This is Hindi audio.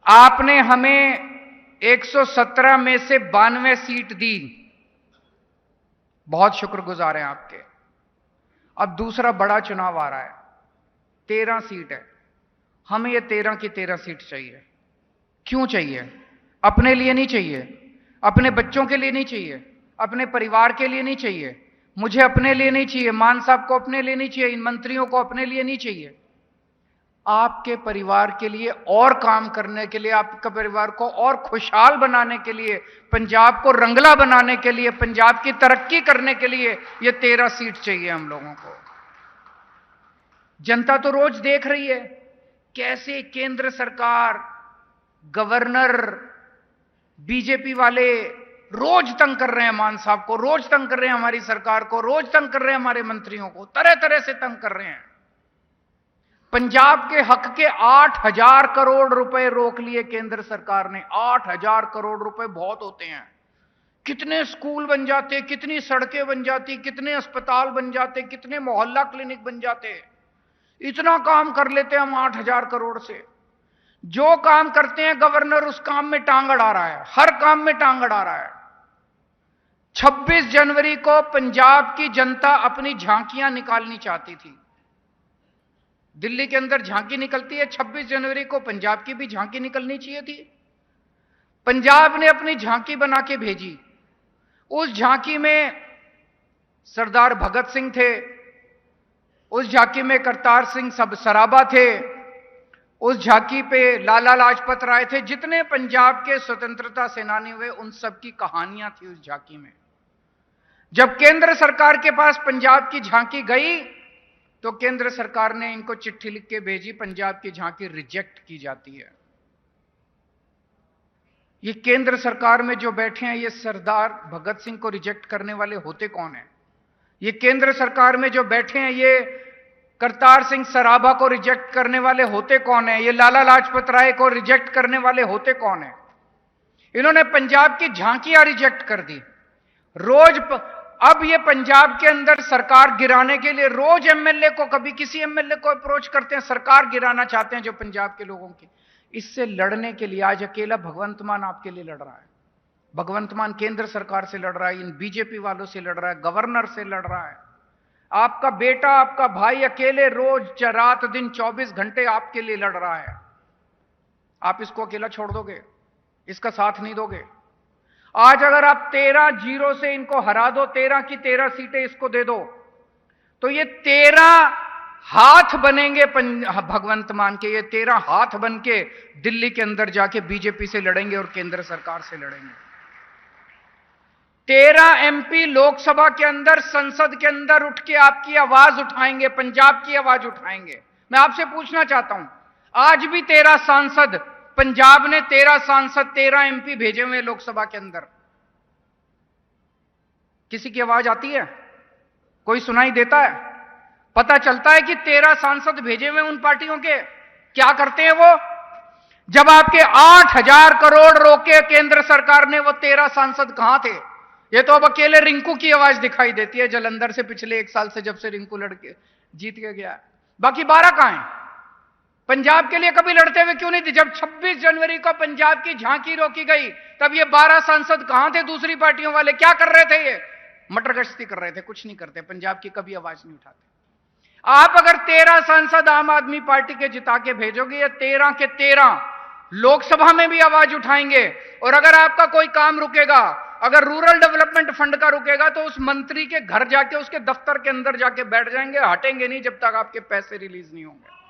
आपने हमें 117 में से 92 सीट दी, बहुत शुक्रगुजार हैं आपके। अब दूसरा बड़ा चुनाव आ रहा है, 13 सीट है। हमें ये 13 की 13 सीट चाहिए। क्यों चाहिए? अपने लिए नहीं चाहिए, अपने बच्चों के लिए नहीं चाहिए, अपने परिवार के लिए नहीं चाहिए, मुझे अपने लिए नहीं चाहिए, मान साहब को अपने लिए नहीं चाहिए, इन मंत्रियों को अपने लिए नहीं चाहिए। आपके परिवार के लिए और काम करने के लिए, आपके परिवार को और खुशहाल बनाने के लिए, पंजाब को रंगला बनाने के लिए, पंजाब की तरक्की करने के लिए ये 13 सीट चाहिए हम लोगों को। जनता तो रोज देख रही है कैसे केंद्र सरकार, गवर्नर, बीजेपी वाले रोज तंग कर रहे हैं मान साहब को, रोज तंग कर रहे हैं हमारी सरकार को, रोज तंग कर रहे हैं हमारे मंत्रियों को, तरह तरह से तंग कर रहे हैं। पंजाब के हक के 8,000 करोड़ रुपए रोक लिए केंद्र सरकार ने। 8,000 करोड़ रुपए बहुत होते हैं। कितने स्कूल बन जाते, कितनी सड़कें बन जाती, कितने अस्पताल बन जाते, कितने मोहल्ला क्लिनिक बन जाते। इतना काम कर लेते हम 8,000 करोड़ से। जो काम करते हैं गवर्नर उस काम में टांग अड़ा रहा है, हर काम में टांग अड़ा रहा है। 26 जनवरी को पंजाब की जनता अपनी झांकियां निकालनी चाहती थी। दिल्ली के अंदर झांकी निकलती है, 26 जनवरी को पंजाब की भी झांकी निकलनी चाहिए थी। पंजाब ने अपनी झांकी बना के भेजी। उस झांकी में सरदार भगत सिंह थे, उस झांकी में करतार सिंह सराभा थे, उस झांकी पे लाला लाजपत राय थे। जितने पंजाब के स्वतंत्रता सेनानी हुए उन सब की कहानियां थी उस झांकी में। जब केंद्र सरकार के पास पंजाब की झांकी गई तो केंद्र सरकार ने इनको चिट्ठी लिख के भेजी, पंजाब की झांकी रिजेक्ट की जाती है। ये केंद्र सरकार में जो बैठे हैं ये सरदार भगत सिंह को रिजेक्ट करने वाले होते कौन हैं? ये केंद्र सरकार में जो बैठे हैं ये करतार सिंह सराभा को रिजेक्ट करने वाले होते कौन हैं? ये लाला लाजपत राय को रिजेक्ट करने वाले होते कौन हैं? इन्होंने पंजाब की झांकियां रिजेक्ट कर दी। रोज अब ये पंजाब के अंदर सरकार गिराने के लिए रोज एमएलए को, कभी किसी एमएलए को अप्रोच करते हैं, सरकार गिराना चाहते हैं जो पंजाब के लोगों की। इससे लड़ने के लिए आज अकेला भगवंत मान आपके लिए लड़ रहा है। भगवंत मान केंद्र सरकार से लड़ रहा है, इन बीजेपी वालों से लड़ रहा है, गवर्नर से लड़ रहा है। आपका बेटा, आपका भाई अकेले रोज रात दिन 24 घंटे आपके लिए लड़ रहा है। आप इसको अकेला छोड़ दोगे? इसका साथ नहीं दोगे? आज अगर आप 13-0 से इनको हरा दो, 13 की 13 सीटें इसको दे दो, तो ये 13 हाथ बनेंगे भगवंत मान के। ये 13 हाथ बन के दिल्ली के अंदर जाके बीजेपी से लड़ेंगे और केंद्र सरकार से लड़ेंगे। 13 एमपी लोकसभा के अंदर, संसद के अंदर उठ के आपकी आवाज उठाएंगे, पंजाब की आवाज उठाएंगे। मैं आपसे पूछना चाहता हूं, आज भी 13 सांसद, पंजाब ने 13 सांसद, 13 एमपी भेजे हुए लोकसभा के अंदर। किसी की आवाज आती है? कोई सुनाई देता है? पता चलता है कि 13 सांसद भेजे हुए उन पार्टियों के क्या करते हैं वो? जब आपके 8,000 करोड़ रोके केंद्र सरकार ने, वो 13 सांसद कहां थे? ये तो अब अकेले रिंकू की आवाज दिखाई देती है जलंधर से, पिछले 1 साल से, जब से रिंकू लड़के जीत के गया। बाकी 12 कहां हैं? पंजाब के लिए कभी लड़ते हुए क्यों नहीं थे? जब 26 जनवरी को पंजाब की झांकी रोकी गई तब ये 12 सांसद कहां थे? दूसरी पार्टियों वाले क्या कर रहे थे? ये मटर गश्ती कर रहे थे, कुछ नहीं करते, पंजाब की कभी आवाज नहीं उठाते। आप अगर 13 सांसद आम आदमी पार्टी के जिता के भेजोगे, ये 13 के 13 लोकसभा में भी आवाज उठाएंगे। और अगर आपका कोई काम रुकेगा, अगर रूरल डेवलपमेंट फंड का रुकेगा, तो उस मंत्री के घर जाके, उसके दफ्तर के अंदर जाके बैठ जाएंगे, हटेंगे नहीं जब तक आपके पैसे रिलीज नहीं होंगे।